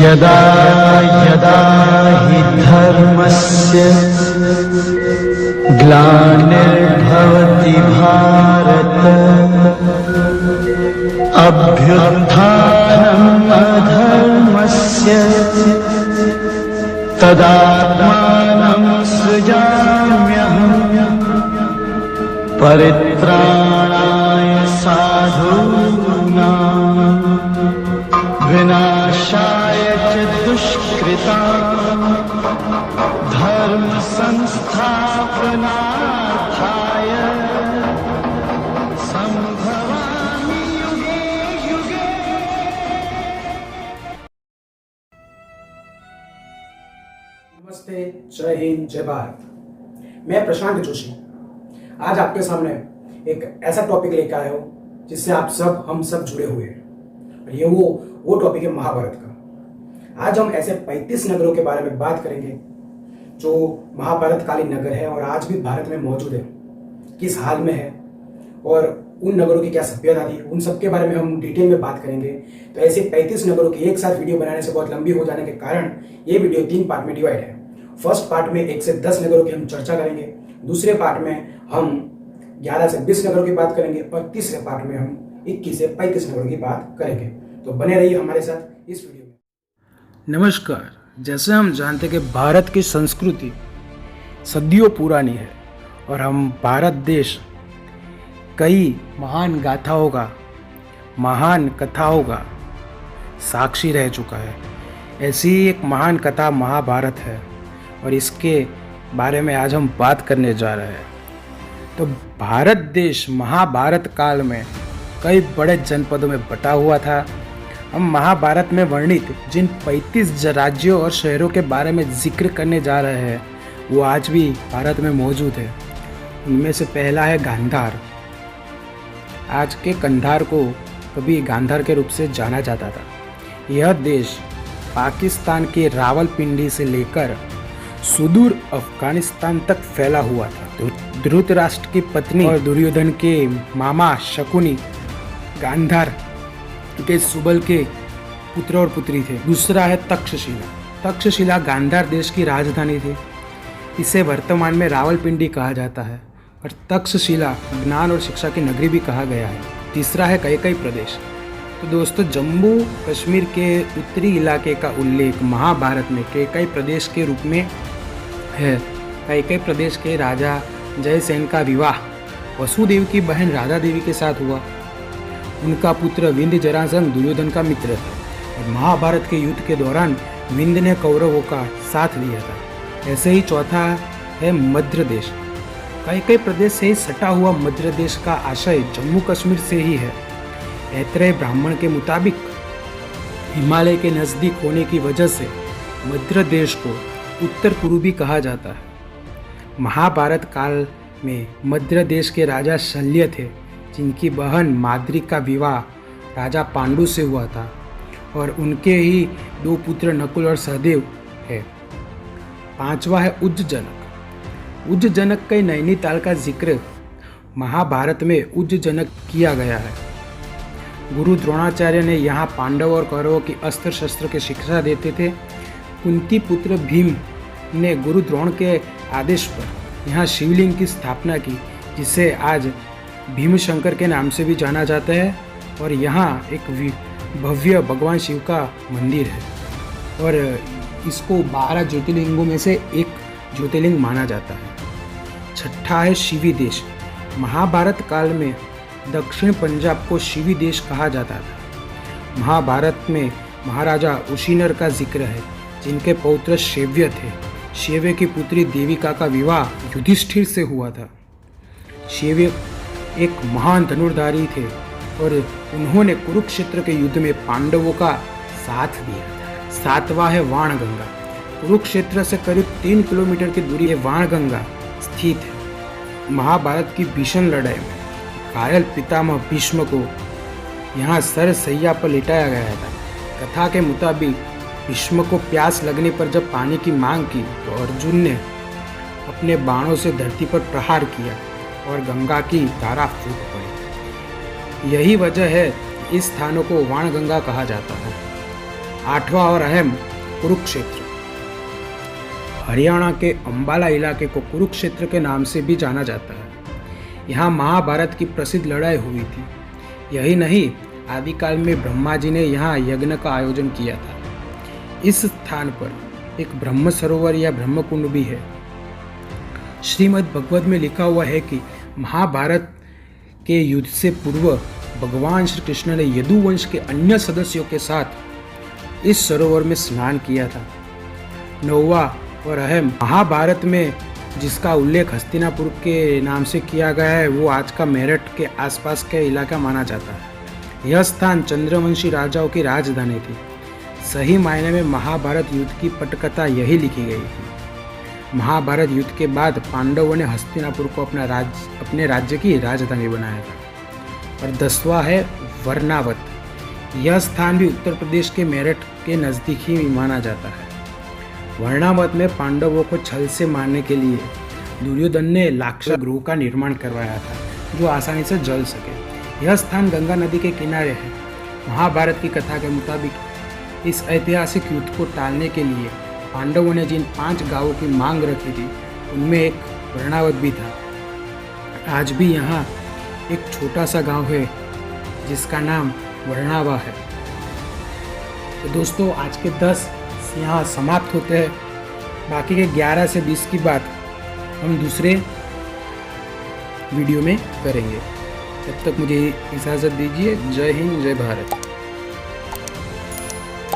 यदा यदा हि धर्मस्य ग्लानिर्भवति भारत अभ्युत्थानम् अधर्मस्य तदात्मानं सृजाम्यहम् परित्राणाय साधूनां विनाशाय च दुष्कृतां धर्म संस्थापनार्थाय संभवामि युगे युगे। नमस्ते, जय हिंद, जय भारत। मैं प्रशांत जोशी आज आपके सामने एक ऐसा टॉपिक लेकर आया हूं जिससे आप सब हम सब जुड़े हुए हैं। और ये वो टॉपिक है महाभारत का। आज हम ऐसे 35 नगरों के बारे में बात करेंगे जो महाभारत कालीन नगर है और आज भी भारत में मौजूद है, किस हाल में है और उन नगरों की क्या सभ्यता थी, उन सब के बारे में हम डिटेल में बात करेंगे। तो ऐसे 35 नगरों की एक साथ वीडियो बनाने से बहुत लंबी हो जाने के कारण ये वीडियो 3 पार्ट में डिवाइड है। फर्स्ट पार्ट में 1 से 10 नगरों की हम चर्चा करेंगे, दूसरे पार्ट में हम 11 से 20 नगरों की बात करेंगे और तीसरे पार्ट में हम 21 से 35 नगरों की बात करेंगे। तो बने रहिए हमारे साथ इस वीडियो में। नमस्कार। जैसे हम जानते हैं कि भारत की संस्कृति सदियों पुरानी है और हम भारत देश कई महान गाथाओं का, महान कथाओं का साक्षी रह चुका है। ऐसी ही एक महान कथा महाभारत है और इसके बारे में आज हम बात करने जा रहे हैं। तो भारत देश महाभारत काल में कई बड़े जनपदों में बटा हुआ था। हम महाभारत में वर्णित जिन 35 राज्यों और शहरों के बारे में जिक्र करने जा रहे हैं वो आज भी भारत में मौजूद है। उनमें से पहला है गांधार। आज के कंधार को कभी गांधार के रूप से जाना जाता था। यह देश पाकिस्तान के रावलपिंडी से लेकर सुदूर अफगानिस्तान तक फैला हुआ था। धृतराष्ट्र की पत्नी और दुर्योधन के मामा शकुनी गांधार के सुबल के पुत्र और पुत्री थे। दूसरा है तक्षशिला। तक्षशिला गांधार देश की राजधानी थी। इसे वर्तमान में रावलपिंडी कहा जाता है और तक्षशिला ज्ञान और शिक्षा की नगरी भी कहा गया है। तीसरा है कैकई प्रदेश। तो दोस्तों, जम्मू कश्मीर के उत्तरी इलाके का उल्लेख महाभारत में कैकई प्रदेश के रूप में है। कैकई प्रदेश के राजा जयसेन का विवाह वसुदेव की बहन राधा देवी के साथ हुआ। उनका पुत्र विंध्य जरासंध दुर्योधन का मित्र था और महाभारत के युद्ध के दौरान विंध्य ने कौरवों का साथ दिया था। ऐसे ही चौथा है मध्य देश। कैकई प्रदेश से ही सटा हुआ मध्य देश का आशय जम्मू कश्मीर से ही है। ऐत्रेय ब्राह्मण के मुताबिक हिमालय के नज़दीक होने की वजह से मध्य देश को उत्तर पूर्वी कहा जाता है। महाभारत काल में मध्य देश के राजा शल्य थे, जिनकी बहन माद्री का विवाह राजा पांडु से हुआ था और उनके ही 2 पुत्र नकुल और सहदेव है। 5वां है उज्जनक। उज्जनक के नैनीताल का जिक्र महाभारत में उज्जनक किया गया है। गुरु द्रोणाचार्य ने यहाँ पांडव और कौरवों की अस्त्र शस्त्र की शिक्षा देते थे। कुंती पुत्र भीम ने गुरु द्रोण के आदेश पर यहाँ शिवलिंग की स्थापना की, जिसे आज भीमशंकर के नाम से भी जाना जाता है और यहाँ एक भव्य भगवान शिव का मंदिर है और इसको 12 ज्योतिर्लिंगों में से एक ज्योतिर्लिंग माना जाता है। 6ठा है शिवी देश। महाभारत काल में दक्षिण पंजाब को शिवी देश कहा जाता था। महाभारत में महाराजा उशीनर का जिक्र है, जिनके पौत्र शैव्य थे। शैव्य की पुत्री देविका का विवाह युधिष्ठिर से हुआ था। शैव्य एक महान धनुर्धारी थे और उन्होंने कुरुक्षेत्र के युद्ध में पांडवों का साथ दिया था। 7वां है वाणगंगा। कुरुक्षेत्र से करीब 3 किलोमीटर की दूरी पर वाणगंगा स्थित है। महाभारत की भीषण लड़ाई में घायल पितामह भीष्म को यहाँ सरसैया पर लिटाया गया था। कथा के मुताबिक भीष्म को प्यास लगने पर जब पानी की मांग की तो अर्जुन ने अपने बाणों से धरती पर प्रहार किया और गंगा की धारा फूट पड़ी। यही वजह है इस स्थानों को वाणगंगा कहा जाता है। आठवां और अहम कुरुक्षेत्र। हरियाणा के अंबाला इलाके को कुरुक्षेत्र के नाम से भी जाना जाता है। यहाँ महाभारत की प्रसिद्ध लड़ाई हुई थी। यही नहीं, आदिकाल में ब्रह्मा जी ने यहाँ यज्ञ का आयोजन किया था। इस स्थान पर एक ब्रह्म सरोवर या ब्रह्मकुंड भी है। श्रीमद् भगवत में लिखा हुआ है कि महाभारत के युद्ध से पूर्व भगवान श्री कृष्ण ने यदुवंश के अन्य सदस्यों के साथ इस सरोवर में स्नान किया था। नौवां और अहम महाभारत में जिसका उल्लेख हस्तिनापुर के नाम से किया गया है, वो आज का मेरठ के आसपास के इलाका माना जाता है। यह स्थान चंद्रवंशी राजाओं की राजधानी थी। सही मायने में महाभारत युद्ध की पटकथा यही लिखी गई थी। महाभारत युद्ध के बाद पांडवों ने हस्तिनापुर को अपने राज्य की राजधानी बनाया था। और 10वां है वर्णावत। यह स्थान भी उत्तर प्रदेश के मेरठ के नज़दीक ही माना जाता है। वर्णावत में पांडवों को छल से मारने के लिए दुर्योधन ने लाक्षा गृह का निर्माण करवाया था, जो आसानी से जल सके। यह स्थान गंगा नदी के किनारे है। महाभारत की कथा के मुताबिक इस ऐतिहासिक युद्ध को टालने के लिए पांडवों ने जिन 5 गांवों की मांग रखी थी, उनमें एक वर्णावत भी था। आज भी यहाँ एक छोटा सा गांव है जिसका नाम वर्णावा है। तो दोस्तों, आज के 10 यहाँ समाप्त होते हैं। बाकी के 11 से 20 की बात हम दूसरे वीडियो में करेंगे। तब तक मुझे इजाज़त दीजिए। जय हिंद, जय भारत।